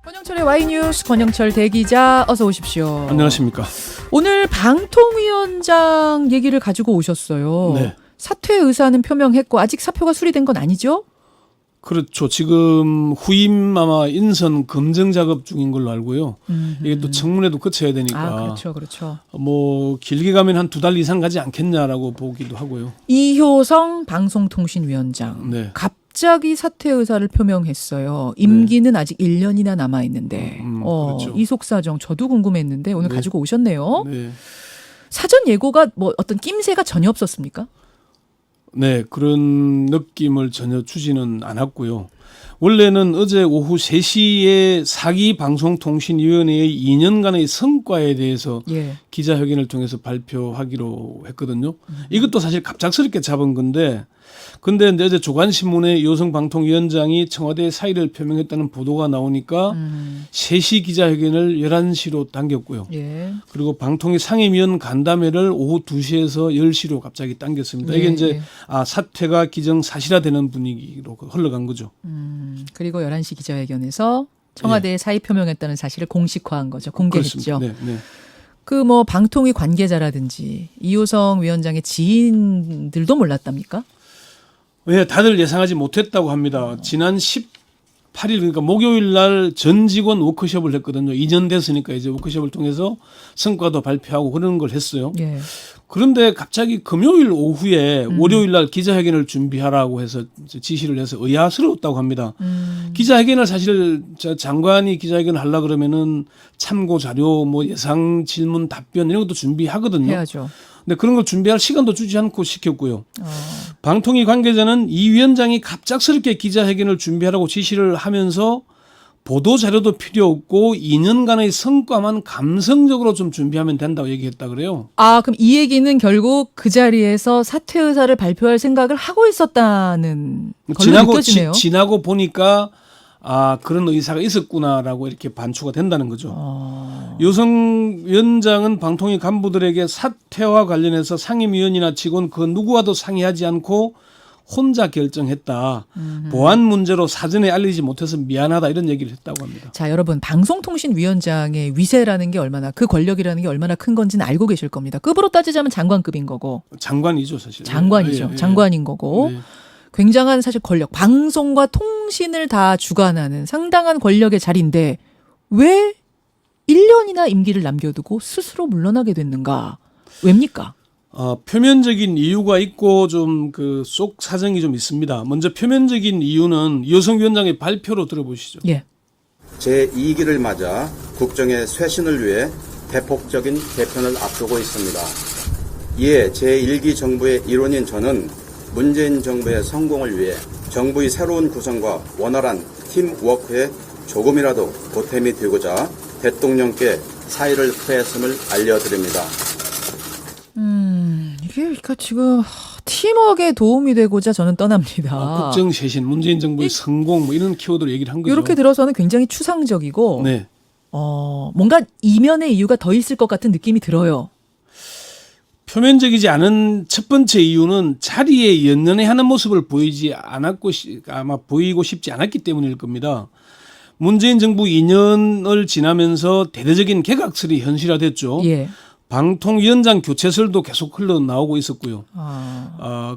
권영철의 Y뉴스 권영철 대기자 어서 오십시오. 안녕하십니까. 오늘 방통위원장 얘기를 가지고 오셨어요. 네. 사퇴 의사는 표명했고 아직 사표가 수리된 건 아니죠? 그렇죠. 지금 후임 아마 인선 검증 작업 중인 걸로 알고요. 이게 또 청문회도 거쳐야 되니까. 그렇죠. 뭐 길게 가면 한 2달 이상 가지 않겠냐라고 보기도 하고요. 이효성 방송통신위원장. 네. 갑자기 사퇴 의사를 표명했어요. 임기는 아직 1년이나 남아 있는데. 그렇죠. 이속사정 저도 궁금했는데 오늘 네. 가지고 오셨네요. 네. 사전 예고가 뭐 어떤 낌새가 전혀 없었습니까? 네, 그런 느낌을 전혀 주지는 않았고요. 원래는 어제 오후 3시에 사기 방송통신위원회의 2년간의 성과에 대해서 예. 기자회견을 통해서 발표하기로 했거든요. 이것도 사실 갑작스럽게 잡은 건데, 근데 어제 조간신문에 이효성 방통위원장이 청와대 사의를 표명했다는 보도가 나오니까 3시 기자회견을 11시로 당겼고요. 예. 그리고 방통위 상임위원 간담회를 오후 2시에서 10시로 갑자기 당겼습니다. 이게 예, 이제 예. 사퇴가 기정사실화되는 분위기로 흘러간 거죠. 그리고 11시 기자회견에서 청와대에 사의 표명했다는 사실을 공식화한 거죠. 공개했죠. 그렇습니다. 네, 네. 그 뭐 방통위 관계자라든지 이효성 위원장의 지인들도 몰랐답니까? 네, 다들 예상하지 못했다고 합니다. 지난 18일 그러니까 목요일 날 전 직원 워크숍을 했거든요. 2년 됐으니까 이제 워크숍을 통해서 성과도 발표하고 그런 걸 했어요. 예. 그런데 갑자기 금요일 오후에 월요일 날 기자회견을 준비하라고 해서 지시를 해서 의아스러웠다고 합니다. 기자회견을 사실 장관이 기자회견을 하려고 그러면은 참고 자료 뭐 예상 질문 답변 이런 것도 준비하거든요. 해야죠. 근데 그런 걸 준비할 시간도 주지 않고 시켰고요. 방통위 관계자는 이 위원장이 갑작스럽게 기자회견을 준비하라고 지시를 하면서 보도 자료도 필요 없고 2년간의 성과만 감성적으로 좀 준비하면 된다고 얘기했다 그래요. 그럼 이 얘기는 결국 그 자리에서 사퇴 의사를 발표할 생각을 하고 있었다는 걸로 느껴지네요. 지나고 보니까 그런 의사가 있었구나라고 이렇게 반추가 된다는 거죠. 이효성 위원장은 방통위 간부들에게 사퇴와 관련해서 상임위원이나 직원 그 누구와도 상의하지 않고 혼자 결정했다. 보안 문제로 사전에 알리지 못해서 미안하다 이런 얘기를 했다고 합니다. 자, 여러분 방송통신위원장의 위세라는 게 얼마나 그 권력이라는 게 얼마나 큰 건지는 알고 계실 겁니다. 급으로 따지자면 장관급인 거고. 장관이죠 사실. 장관이죠. 예. 장관인 거고. 네. 굉장한 사실 권력, 방송과 통신을 다 주관하는 상당한 권력의 자리인데 왜 1년이나 임기를 남겨두고 스스로 물러나게 됐는가? 왜입니까? 표면적인 이유가 있고 좀 그 속 사정이 좀 있습니다. 먼저 표면적인 이유는 이효성 위원장의 발표로 들어보시죠. 예. 제2기를 맞아 국정의 쇄신을 위해 대폭적인 개편을 앞두고 있습니다. 이에 제1기 정부의 일원인 저는 문재인 정부의 성공을 위해 정부의 새로운 구성과 원활한 팀워크에 조금이라도 보탬이 되고자 대통령께 사의를 표했음을 알려드립니다. 이게 그러니까 지금 팀워크에 도움이 되고자 저는 떠납니다. 국정 쇄신, 문재인 정부의 성공 뭐 이런 키워드로 얘기를 한 거죠. 이렇게 들어서는 굉장히 추상적이고 네. 뭔가 이면의 이유가 더 있을 것 같은 느낌이 들어요. 표면적이지 않은 첫 번째 이유는 자리에 연연해하는 모습을 보이지 않았고 아마 보이고 싶지 않았기 때문일 겁니다. 문재인 정부 2년을 지나면서 대대적인 개각설이 현실화됐죠. 예. 방통위원장 교체설도 계속 흘러나오고 있었고요.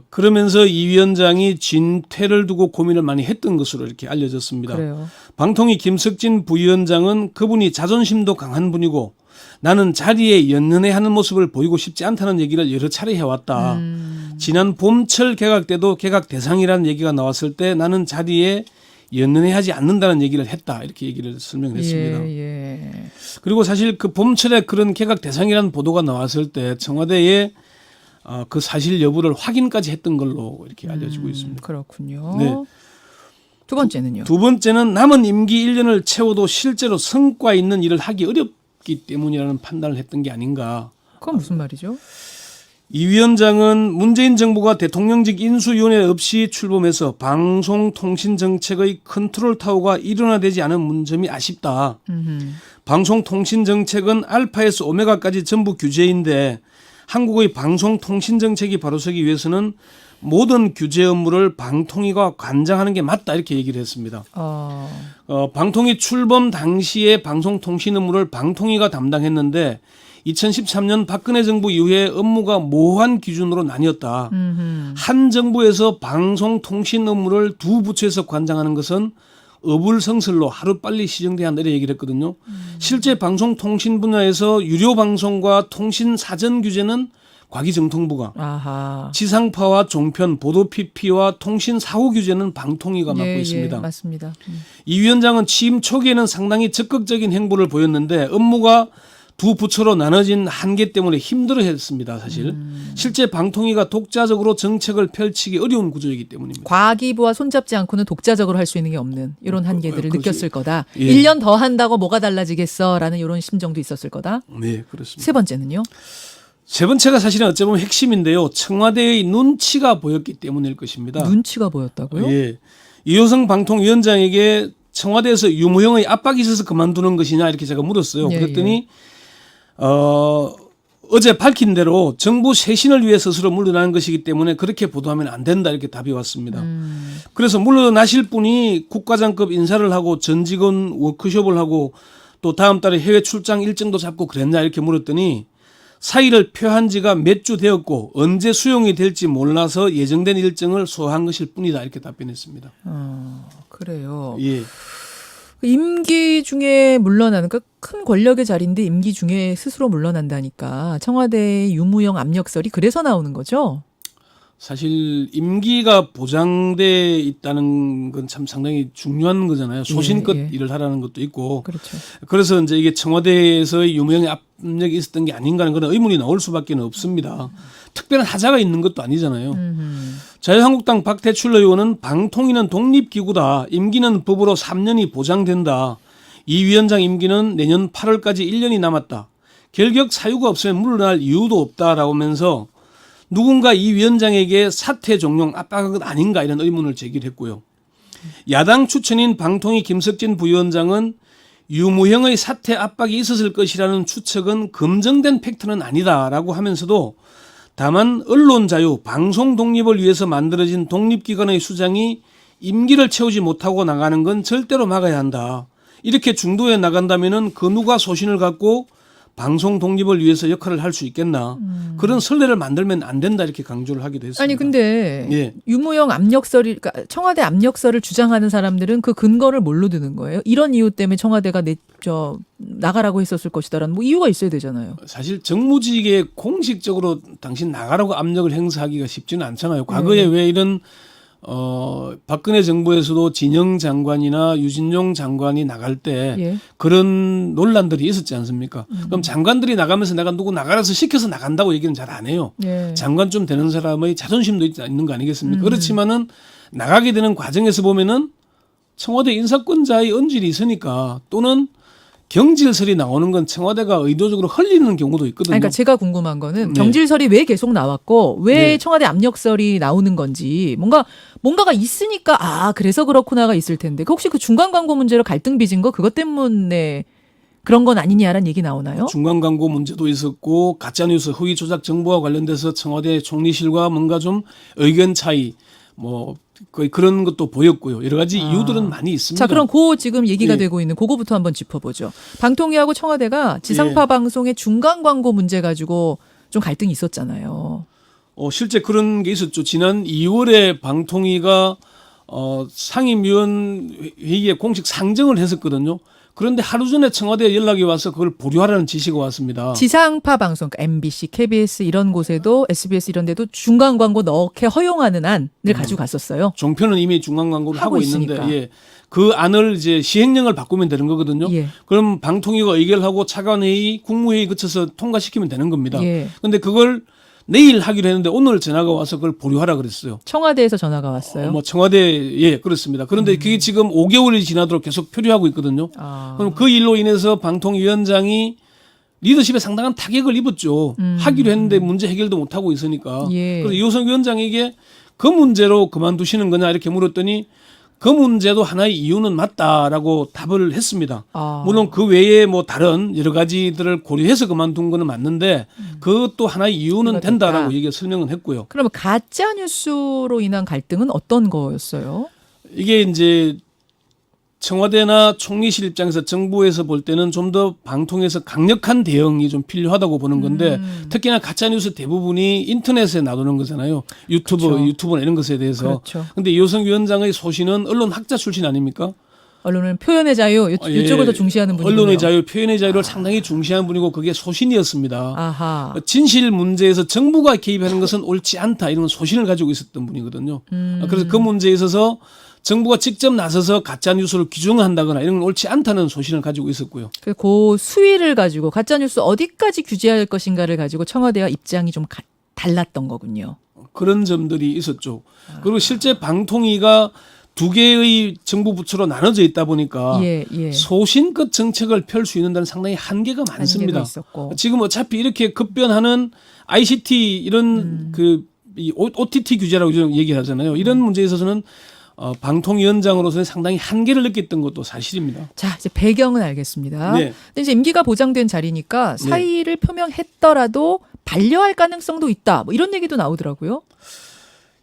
그러면서 이 위원장이 진퇴를 두고 고민을 많이 했던 것으로 이렇게 알려졌습니다. 그래요. 방통위 김석진 부위원장은 그분이 자존심도 강한 분이고 나는 자리에 연연해하는 모습을 보이고 싶지 않다는 얘기를 여러 차례 해왔다. 지난 봄철 개각 때도 개각 대상이라는 얘기가 나왔을 때 나는 자리에 연연해하지 않는다는 얘기를 했다. 이렇게 얘기를 설명했습니다. 예. 그리고 사실 그 봄철에 그런 개각 대상이라는 보도가 나왔을 때 청와대에 그 사실 여부를 확인까지 했던 걸로 이렇게 알려지고 있습니다. 그렇군요. 네. 두 번째는요. 두 번째는 남은 임기 1년을 채워도 실제로 성과 있는 일을 하기 어렵기 때문이라는 판단을 했던 게 아닌가. 그건 무슨 말이죠? 이 위원장은 문재인 정부가 대통령직 인수위원회 없이 출범해서 방송통신정책의 컨트롤타워가 일원화되지 않은 문점이 아쉽다. 방송통신정책은 알파에서 오메가까지 전부 규제인데 한국의 방송통신정책이 바로 서기 위해서는 모든 규제 업무를 방통위가 관장하는 게 맞다 이렇게 얘기를 했습니다. 방통위 출범 당시에 방송통신 업무를 방통위가 담당했는데 2013년 박근혜 정부 이후에 업무가 모호한 기준으로 나뉘었다. 한 정부에서 방송통신 업무를 두 부처에서 관장하는 것은 어불성설로 하루빨리 시정돼야 한다 이렇게 얘기를 했거든요. 실제 방송통신 분야에서 유료 방송과 통신 사전 규제는 과기정통부가, 지상파와 종편, 보도 PP와 통신 사후 규제는 방통위가 맡고 있습니다. 맞습니다. 이 위원장은 취임 초기에는 상당히 적극적인 행보를 보였는데 업무가 두 부처로 나눠진 한계 때문에 힘들어했습니다. 사실 실제 방통위가 독자적으로 정책을 펼치기 어려운 구조이기 때문입니다. 과기부와 손잡지 않고는 독자적으로 할 수 있는 게 없는 이런 한계들을 그것이- 느꼈을 거다. 예. 1년 더 한다고 뭐가 달라지겠어라는 이런 심정도 있었을 거다. 네, 그렇습니다. 세 번째는요. 세 번째가 사실은 어찌 보면 핵심인데요. 청와대의 눈치가 보였기 때문일 것입니다. 눈치가 보였다고요? 예. 이효성 방통위원장에게 청와대에서 유무형의 압박이 있어서 그만두는 것이냐 이렇게 제가 물었어요. 예, 그랬더니 어제 밝힌 대로 정부 쇄신을 위해 스스로 물러나는 것이기 때문에 그렇게 보도하면 안 된다 이렇게 답이 왔습니다. 그래서 물러나실 분이 국가장급 인사를 하고 전 직원 워크숍을 하고 또 다음 달에 해외 출장 일정도 잡고 그랬냐 이렇게 물었더니 사의를 표한 지가 몇 주 되었고 언제 수용이 될지 몰라서 예정된 일정을 소화한 것일 뿐이다 이렇게 답변했습니다. 그래요. 예. 임기 중에 물러나는 그러니까 큰 권력의 자리인데 임기 중에 스스로 물러난다니까 청와대의 유무형 압력설이 그래서 나오는 거죠. 사실 임기가 보장돼 있다는 건 참 상당히 중요한 거잖아요. 소신껏 예. 일을 하라는 것도 있고. 그렇죠. 그래서 이제 이게 청와대에서의 유무형의 압력이 있었던 게 아닌가 하는 그런 의문이 나올 수밖에 없습니다. 특별한 하자가 있는 것도 아니잖아요. 자유한국당 박태출 의원은 방통위는 독립기구다. 임기는 법으로 3년이 보장된다. 이 위원장 임기는 내년 8월까지 1년이 남았다. 결격 사유가 없으면 물러날 이유도 없다라고 하면서 누군가 이 위원장에게 사퇴 종용 압박한 것 아닌가 이런 의문을 제기했고요. 야당 추천인 방통위 김석진 부위원장은 유무형의 사퇴 압박이 있었을 것이라는 추측은 검증된 팩트는 아니다라고 하면서도 다만 언론 자유, 방송 독립을 위해서 만들어진 독립기관의 수장이 임기를 채우지 못하고 나가는 건 절대로 막아야 한다. 이렇게 중도에 나간다면은 그 누가 소신을 갖고 방송 독립을 위해서 역할을 할 수 있겠나. 그런 선례를 만들면 안 된다 이렇게 강조를 하기도 했습니다. 아니 근데 예. 유무형 압력설이 그러니까 청와대 압력설을 주장하는 사람들은 그 근거를 뭘로 드는 거예요? 이런 이유 때문에 청와대가 나가라고 했었을 것이다라는 뭐 이유가 있어야 되잖아요. 사실 정무직에 공식적으로 당신 나가라고 압력을 행사하기가 쉽지는 않잖아요. 과거에 왜 이런 박근혜 정부에서도 진영 장관이나 유진용 장관이 나갈 때 예. 그런 논란들이 있었지 않습니까? 그럼 장관들이 나가면서 내가 누구 나가라서 시켜서 나간다고 얘기는 잘 안 해요. 예. 장관 좀 되는 사람의 자존심도 있는 거 아니겠습니까? 그렇지만은 나가게 되는 과정에서 보면은 청와대 인사권자의 언질이 있으니까 또는 경질설이 나오는 건 청와대가 의도적으로 흘리는 경우도 있거든요. 아니, 그러니까 제가 궁금한 거는 네. 경질설이 왜 계속 나왔고 왜 네. 청와대 압력설이 나오는 건지 뭔가가 있으니까 그래서 그렇구나가 있을 텐데 혹시 그 중간 광고 문제로 갈등 빚은 거 그것 때문에 그런 건 아니냐라는 얘기 나오나요? 중간 광고 문제도 있었고 가짜뉴스 허위 조작 정보와 관련돼서 청와대 총리실과 뭔가 좀 의견 차이 뭐 거의 그런 것도 보였고요. 여러 가지 이유들은 많이 있습니다. 자, 그럼 지금 얘기가 예. 되고 있는 그거부터 한번 짚어보죠. 방통위하고 청와대가 지상파 방송의 중간 광고 문제 가지고 좀 갈등이 있었잖아요. 실제 그런 게 있었죠. 지난 2월에 방통위가 상임위원 회의에 공식 상정을 했었거든요. 그런데 하루 전에 청와대에 연락이 와서 그걸 보류하라는 지시가 왔습니다. 지상파 방송, 그러니까 MBC, KBS 이런 곳에도 SBS 이런 데도 중간 광고 넣게 허용하는 안을 가지고 갔었어요. 종편은 이미 중간 광고를 하고 있는데 있으니까. 예. 그 안을 이제 시행령을 바꾸면 되는 거거든요. 예. 그럼 방통위가 의결하고 차관회의, 국무회의 거쳐서 통과시키면 되는 겁니다. 그런데 예. 그걸 내일 하기로 했는데 오늘 전화가 와서 그걸 보류하라 그랬어요. 청와대에서 전화가 왔어요. 뭐 청와대 예 그렇습니다. 그런데 그게 지금 5개월이 지나도록 계속 표류하고 있거든요. 그럼 그 일로 인해서 방통위원장이 리더십에 상당한 타격을 입었죠. 하기로 했는데 문제 해결도 못 하고 있으니까. 예. 그래서 이호성 위원장에게 그 문제로 그만두시는 거냐 이렇게 물었더니 그 문제도 하나의 이유는 맞다라고 답을 했습니다. 아. 물론 그 외에 뭐 다른 여러 가지들을 고려해서 그만둔 거는 맞는데 그것도 하나의 이유는 이유가 된다라고 됐다. 얘기 설명은 했고요. 그러면 가짜 뉴스로 인한 갈등은 어떤 거였어요? 이게 이제 청와대나 총리실 입장에서 정부에서 볼 때는 좀 더 방통에서 강력한 대응이 좀 필요하다고 보는 건데 특히나 가짜 뉴스 대부분이 인터넷에 나오는 거잖아요. 그렇죠. 유튜브나 이런 것에 대해서. 그렇죠. 근데 이호성 위원장의 소신은 언론 학자 출신 아닙니까? 언론은 표현의 자유 이쪽을 더 중시하는 분이군요. 언론의 자유, 표현의 자유를 상당히 중시하는 분이고 그게 소신이었습니다. 아하. 진실 문제에서 정부가 개입하는 것은 옳지 않다 이런 소신을 가지고 있었던 분이거든요. 그래서 그 문제에 있어서 정부가 직접 나서서 가짜 뉴스를 규정한다거나 이런 건 옳지 않다는 소신을 가지고 있었고요. 그 수위를 가지고 가짜 뉴스 어디까지 규제할 것인가를 가지고 청와대와 입장이 좀 달랐던 거군요. 그런 점들이 있었죠. 그리고 실제 방통위가 두 개의 정부 부처로 나눠져 있다 보니까 예. 소신껏 정책을 펼 수 있는 데는 상당히 한계가 많습니다. 한계가 있었고. 지금 어차피 이렇게 급변하는 ICT 이런 이 OTT 규제라고 얘기를 하잖아요. 이런 문제에 있어서는 방통위원장으로서는 상당히 한계를 느꼈던 것도 사실입니다. 자, 이제 배경은 알겠습니다. 네. 근데 이제 임기가 보장된 자리니까 사의를 표명했더라도 반려할 가능성도 있다. 뭐 이런 얘기도 나오더라고요.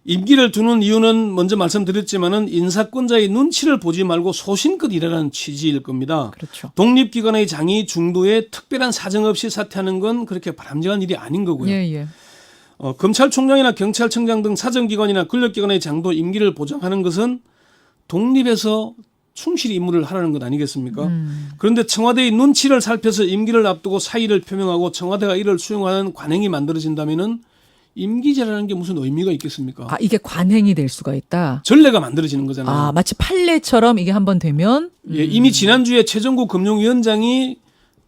임기를 두는 이유는 먼저 말씀드렸지만은 인사권자의 눈치를 보지 말고 소신껏 일하라는 취지일 겁니다. 그렇죠. 독립기관의 장이 중도에 특별한 사정 없이 사퇴하는 건 그렇게 바람직한 일이 아닌 거고요. 예. 검찰총장이나 경찰청장 등 사정기관이나 권력기관의 장도 임기를 보장하는 것은 독립해서 충실히 임무를 하라는 것 아니겠습니까? 그런데 청와대의 눈치를 살펴서 임기를 앞두고 사의를 표명하고 청와대가 이를 수용하는 관행이 만들어진다면은 임기제라는 게 무슨 의미가 있겠습니까? 아, 이게 관행이 될 수가 있다. 전례가 만들어지는 거잖아요. 아, 마치 판례처럼 이게 한번 되면 예, 이미 지난주에 최종국 금융위원장이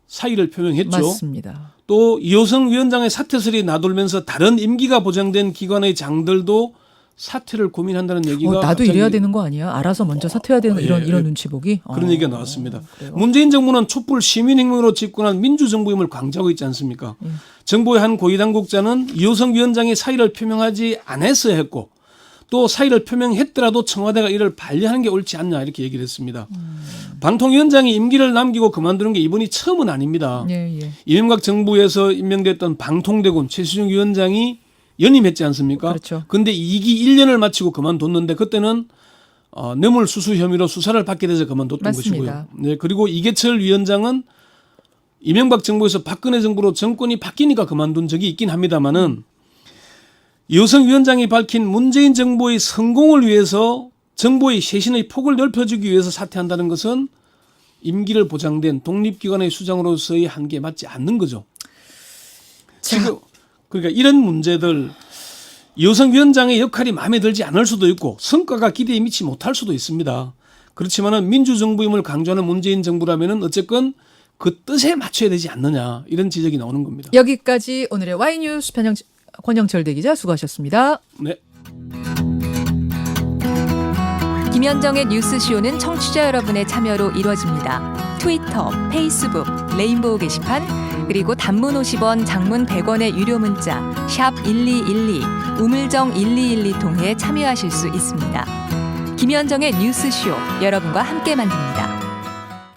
사의를 표명했죠. 맞습니다. 또 이호성 위원장의 사퇴설이 나돌면서 다른 임기가 보장된 기관의 장들도 사퇴를 고민한다는 얘기가 나도 갑자기 이래야 되는 거 아니야? 알아서 먼저 사퇴해야 되는 이런 눈치 보기? 그런 얘기가 나왔습니다. 그래요? 문재인 정부는 촛불 시민혁명으로 집권한 민주정부임을 강조하고 있지 않습니까? 정부의 한 고위당국자는 이호성 위원장이 사의를 표명하지 않았어야 했고 또 사의를 표명했더라도 청와대가 이를 반려하는 게 옳지 않냐 이렇게 얘기를 했습니다. 방통위원장이 임기를 남기고 그만두는 게 이번이 처음은 아닙니다. 예. 이명박 정부에서 임명됐던 방통대군 최수중 위원장이 연임했지 않습니까? 그렇죠. 그런데 2기 1년을 마치고 그만뒀는데 그때는 뇌물수수 혐의로 수사를 받게 돼서 그만뒀던 맞습니다. 것이고요. 네, 그리고 이계철 위원장은 이명박 정부에서 박근혜 정부로 정권이 바뀌니까 그만둔 적이 있긴 합니다만은 이호성 위원장이 밝힌 문재인 정부의 성공을 위해서 정부의 쇄신의 폭을 넓혀주기 위해서 사퇴한다는 것은 임기를 보장된 독립기관의 수장으로서의 한계에 맞지 않는 거죠. 지금 그러니까 이런 문제들 이호성 위원장의 역할이 마음에 들지 않을 수도 있고 성과가 기대에 미치 못할 수도 있습니다. 그렇지만은 민주정부임을 강조하는 문재인 정부라면은 어쨌건 그 뜻에 맞춰야 되지 않느냐 이런 지적이 나오는 겁니다. 여기까지 오늘의 Y뉴스 권영철 대기자 수고하셨습니다. 네. 김현정의 뉴스쇼는 청취자 여러분의 참여로 이루어집니다. 트위터, 페이스북, 레인보우 게시판, 그리고 단문 50원, 장문 100원의 유료 문자 샵 1212, 우물정 1212 통해 참여하실 수 있습니다. 김현정의 뉴스쇼 여러분과 함께 만듭니다.